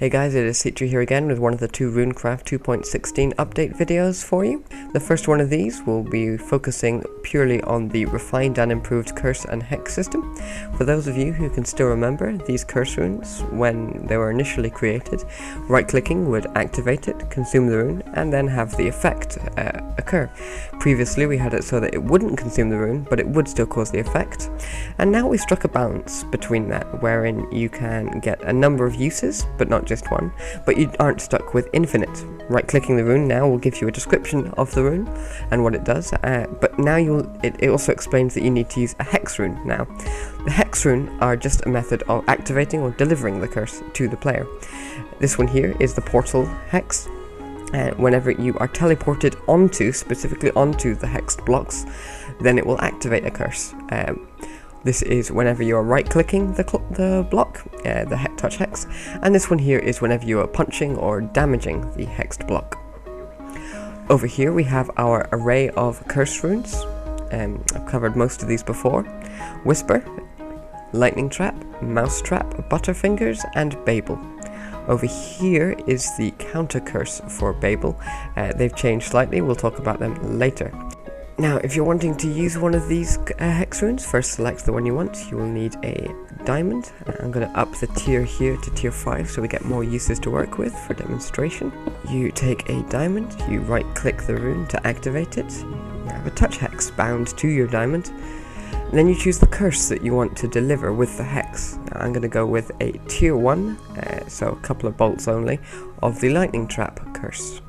Hey guys, it is Citri here again with one of the two Runecraft 2.16 update videos for you. The first one of these will be focusing purely on the refined and improved curse and hex system. For those of you who can still remember these curse runes when they were initially created, right-clicking would activate it, consume the rune, and then have the effect occur. Previously we had it so that it wouldn't consume the rune, but it would still cause the effect. And now we struck a balance between that, wherein you can get a number of uses, but not just one, but you aren't stuck with infinite. Right-clicking the rune now will give you a description of the rune and what it does, but now it also explains that you need to use a hex rune now. The hex rune are just a method of activating or delivering the curse to the player. This one here is the portal hex. Whenever you are teleported specifically onto the hexed blocks, then it will activate a curse. This is whenever you are right-clicking the block, the touch hex, and this one here is whenever you are punching or damaging the hexed block. Over here we have our array of curse runes. I've covered most of these before. Whisper, Lightning Trap, Mouse Trap, Butterfingers, and Babel. Over here is the counter curse for Babel. They've changed slightly, we'll talk about them later. Now, if you're wanting to use one of these hex runes, first select the one you want. You will need a diamond. I'm going to up the tier here to tier 5 so we get more uses to work with for demonstration. You take a diamond, you right click the rune to activate it. You have a touch hex bound to your diamond. And then you choose the curse that you want to deliver with the hex. Now, I'm going to go with a tier 1, so a couple of bolts only, of the lightning trap curse.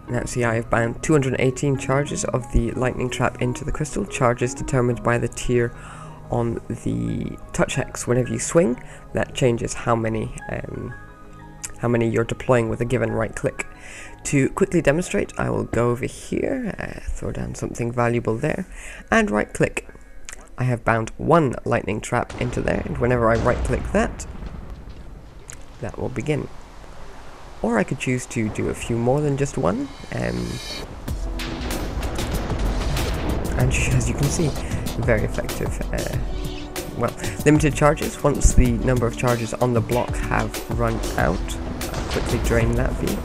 Now see, I have bound 218 charges of the lightning trap into the crystal, charges determined by the tier on the touch hex. Whenever you swing, that changes how many you're deploying with a given right click. To quickly demonstrate, I will go over here, throw down something valuable there, and right click. I have bound one lightning trap into there, and whenever I right click that will begin. Or I could choose to do a few more than just one, and as you can see, very effective. Limited charges. Once the number of charges on the block have run out, I'll quickly drain that for you.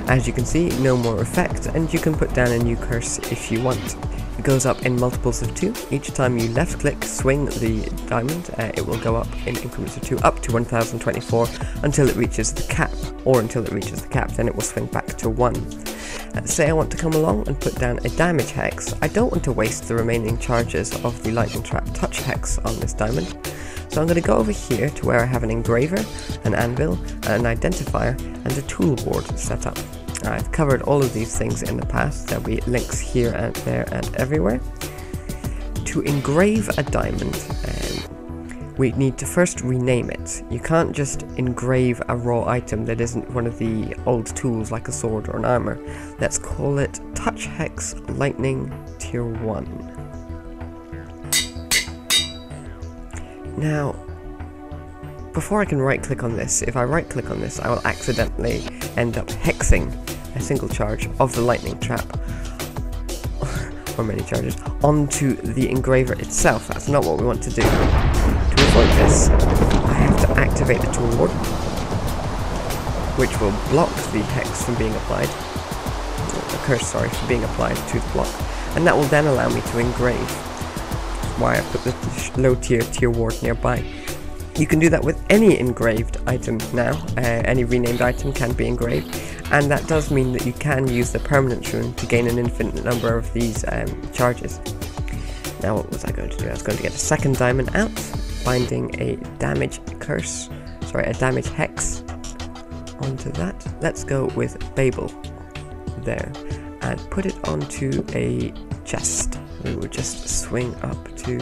As you can see, no more effect, and you can put down a new curse if you want. It goes up in multiples of 2. Each time you left click, swing the diamond, it will go up in increments of 2, up to 1024 until it reaches the cap, or until it reaches the cap, then it will swing back to 1. Say I want to come along and put down a damage hex. I don't want to waste the remaining charges of the lightning trap touch hex on this diamond, so I'm going to go over here to where I have an engraver, an anvil, an identifier, and a tool board set up. I've covered all of these things in the past. There'll be links here and there and everywhere. To engrave a diamond, we need to first rename it. You can't just engrave a raw item that isn't one of the old tools like a sword or an armor. Let's call it Touch Hex Lightning Tier 1. Now, before I can right click on this, if I right click on this, I will accidentally end up hexing a single charge of the lightning trap, or many charges, onto the engraver itself. That's not what we want to do. To avoid this, I have to activate the tool board, which will block the hex from being applied, the curse, sorry, from being applied to the block, and that will then allow me to engrave. That's why I put the low tier ward nearby. You can do that with any engraved item now. Any renamed item can be engraved, and that does mean that you can use the permanent rune to gain an infinite number of these charges. Now what was I going to do? I was going to get a second diamond out, binding a damage hex onto that. Let's go with Babel there, and put it onto a chest. We will just swing up to...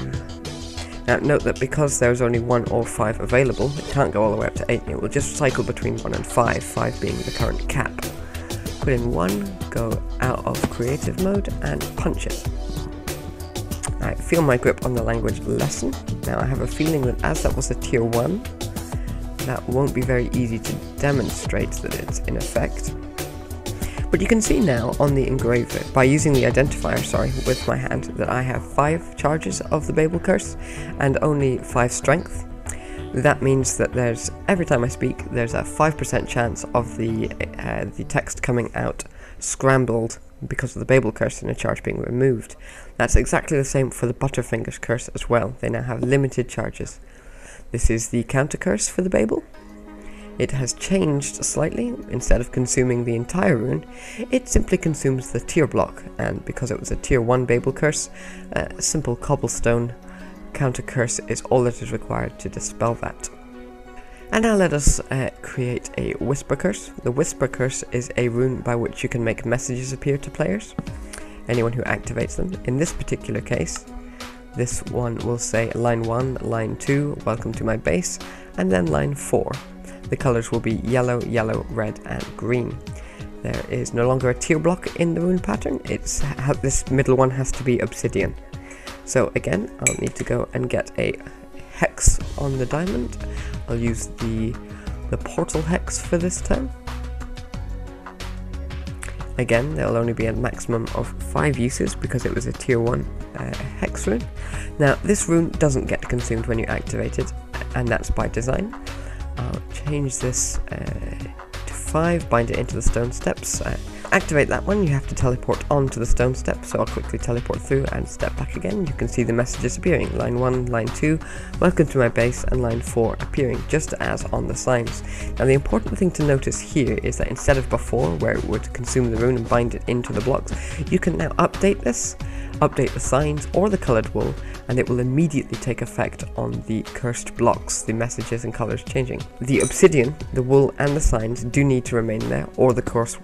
Now note that because there's only 1 or 5 available, it can't go all the way up to 8, it will just cycle between 1 and 5, 5 being the current cap. Put in 1, go out of creative mode, and punch it. I feel my grip on the language lessen. Now I have a feeling that as that was a tier 1, that won't be very easy to demonstrate that it's in effect. But you can see now on the engraver, by using the identifier, with my hand, that I have 5 charges of the Babel Curse and only 5 strength. That means that every time I speak, there's a 5% chance of the text coming out scrambled because of the Babel curse and a charge being removed. That's exactly the same for the Butterfingers curse as well. They now have limited charges. This is the counter curse for the Babel. It has changed slightly. Instead of consuming the entire rune, it simply consumes the tier block, and because it was a tier 1 Babel curse, a simple cobblestone counter curse is all that is required to dispel that. And now let us create a Whisper Curse. The Whisper Curse is a rune by which you can make messages appear to players, anyone who activates them. In this particular case, this one will say line 1, line 2, welcome to my base, and then line 4. The colors will be yellow, yellow, red, and green. There is no longer a tier block in the rune pattern. This middle one has to be obsidian. So again, I'll need to go and get a hex on the diamond. I'll use the portal hex for this time. Again, there'll only be a maximum of 5 uses because it was a tier 1 hex rune. Now, this rune doesn't get consumed when you activate it, and that's by design. I'll change this to 5, bind it into the stone steps. Activate that one, you have to teleport onto the stone step, so I'll quickly teleport through and step back again. You can see the messages appearing, line 1, line 2, welcome to my base, and line 4 appearing just as on the signs. Now the important thing to notice here is that instead of before, where it would consume the rune and bind it into the blocks, you can now update this, update the signs or the coloured wool, and it will immediately take effect on the cursed blocks, the messages and colours changing. The obsidian, the wool and the signs do need to remain there, or the curse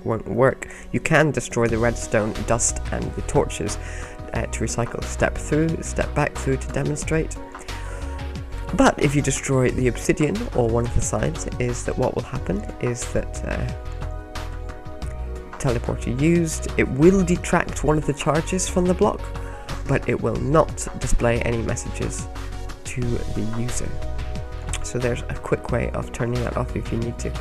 won't work. You can destroy the redstone, dust and the torches to recycle. Step through, step back through to demonstrate. But if you destroy the obsidian or one of the signs, is that what will happen is that teleporter used, it will detract one of the charges from the block, but it will not display any messages to the user. So there's a quick way of turning that off if you need to.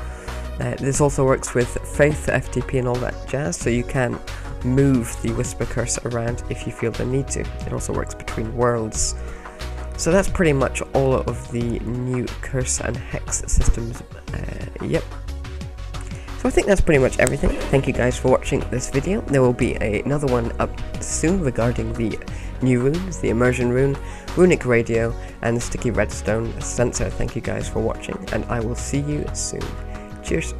This also works with Faith, FTP and all that jazz, so you can move the Whisper Curse around if you feel the need to. It also works between worlds. So that's pretty much all of the new curse and hex systems. Yep. So I think that's pretty much everything. Thank you guys for watching this video. There will be another one up soon regarding the new runes, the Immersion rune, Runic Radio, and the Sticky Redstone Sensor. Thank you guys for watching, and I will see you soon. Cheers.